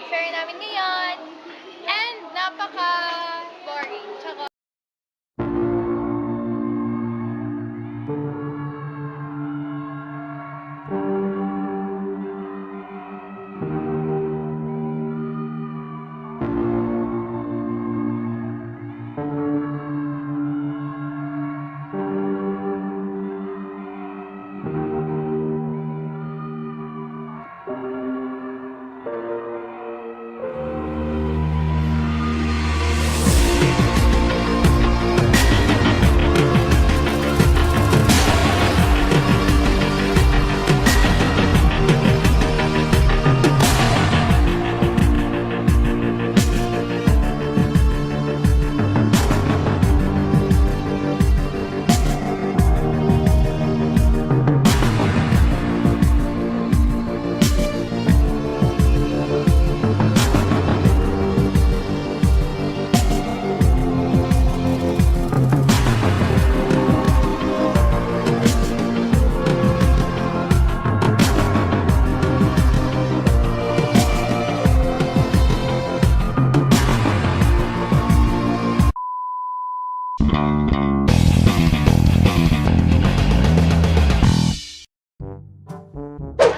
club fair namin ngayon. And napaka-boring. Tsaka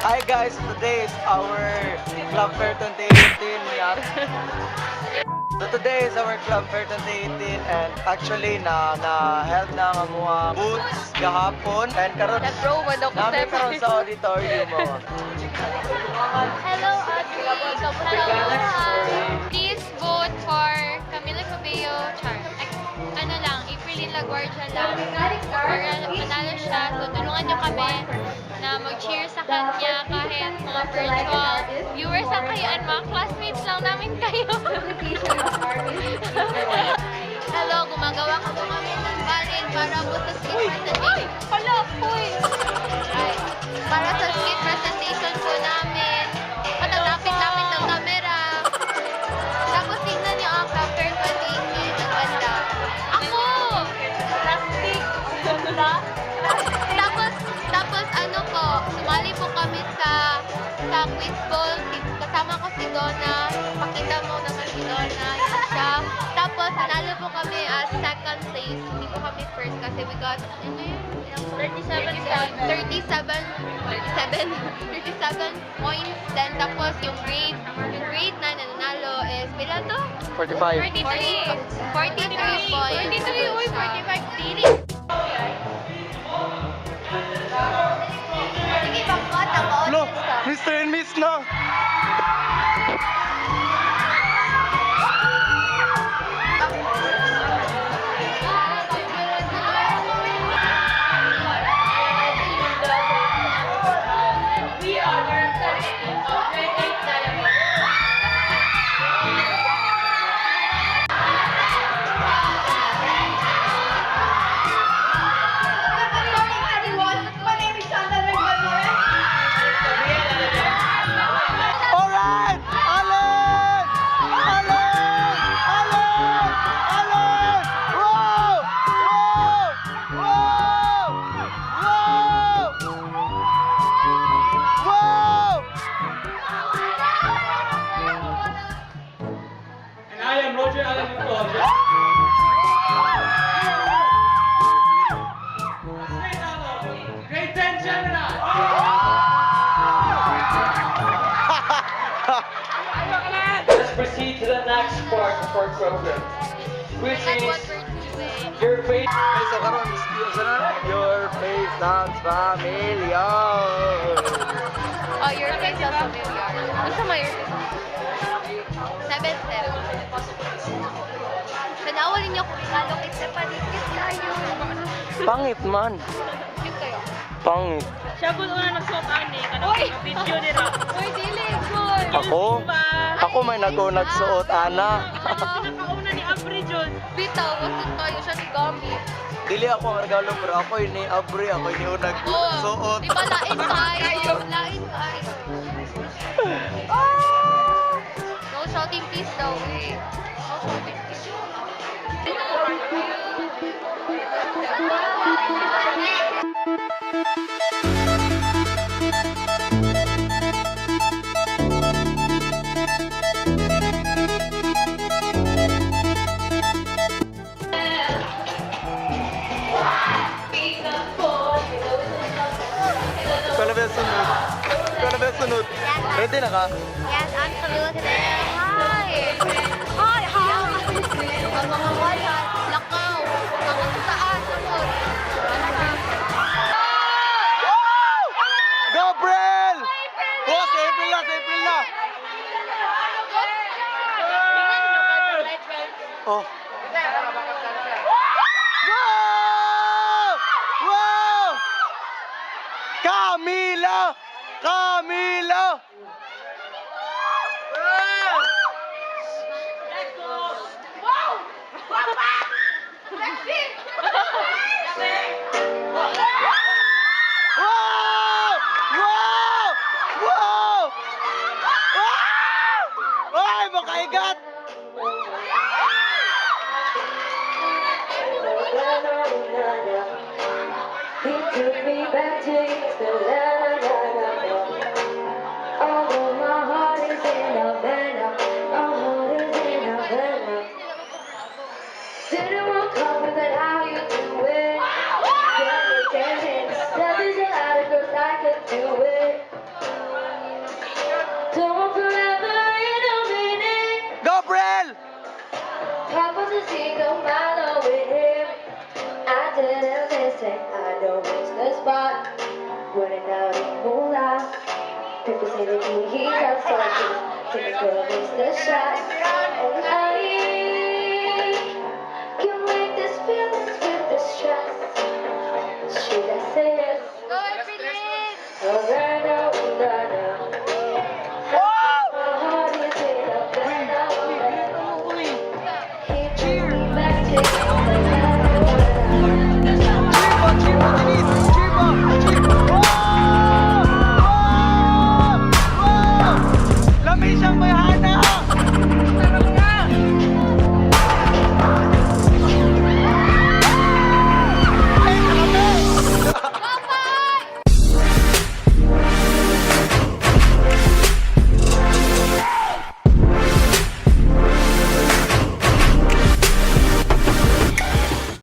Hi guys, today is our Club Fair 2018. So today is our Club Fair 2018 and actually na-held na ang mga booths kahapon and karon nag-promo daw ko namin karon sa auditorium mo. Hello, Audrey. Kamusta? Please vote for Camila Cabello. Ano lang, Aprilin LaGuardia lang. Para manalo siya. So, tulungan niyo kami na mag-cheer sa kanya kahit mga virtual viewers lang kayo and mga classmates lang namin kayo. Hello, gumagawa ka po kami ng balin para po sa skit presentation. Hala, uy! Para sa skit presentation po namin. Patagapit-lapit ng camera. Tapos tignan niyo ang Club Fair 2018. Ang ganda. Ako! Plastic. Tapos ano po, sumali po kami sa quiz ball. Kasama ko si Donna. Pakita mo naman si Donna. Yan siya. Tapos nanalo po kami as second place. Hindi po kami first kasi we got, ano yun? 37 points. Then tapos yung grade 9 na nanalo is, pila to? 45. 43 points. 43, uy, 45 dili. Sige, bakot ako. Lo, Mr. and Miss na! Alright! Allen! Allen! Allen! Allen! Wow! Wow! Wow! Wow! And I am Roger Allen Montoya. Grade 10 General. Let's proceed to the next part of our program, which That's what is we're doing. your favorite. Okay, so karon Your Face Dance Familia. Oh, your face is familiar. Ano sa your face? 7 step. Sanawalin niyo kung lalo kay Stepanikis tayo. Pangit man. Cute kayo. Pangit. Siya po una nagsuot ani kanang video nila. Uy, dili, good. Ako? Ako may nagsuot, ana. Pinakauna ni Abri John. Bitaw, wag tayo siya ni Gami. Dili ako ang regalo pero ako ni Abri, ako ni unag suot. Di ba lain kayo? Lain kayo. No shouting please daw eh. No shouting please. sunod. Ready na ka? Yes, absolutely. Hi! Hi! Hi! Ang mga wala, lakaw, ang taas, amor. Go, Brel! Oh, sa April na, sa April na. Oh. Wow! Wow! Camila! Camila! Wow! Wow! Wow! Wow! Ay, makaigat! He took me back to yesterday. Although my heart is in Havana, my heart is in Havana. Didn't want comments on how you do it. There's a lot of girls I could do it. Don't forever in a minute. Go, Brel! Papa says he don't matter with him. I didn't listen. I know it's the spot. Running out in moolah. People say that he's outside. Take a girl, miss the shot.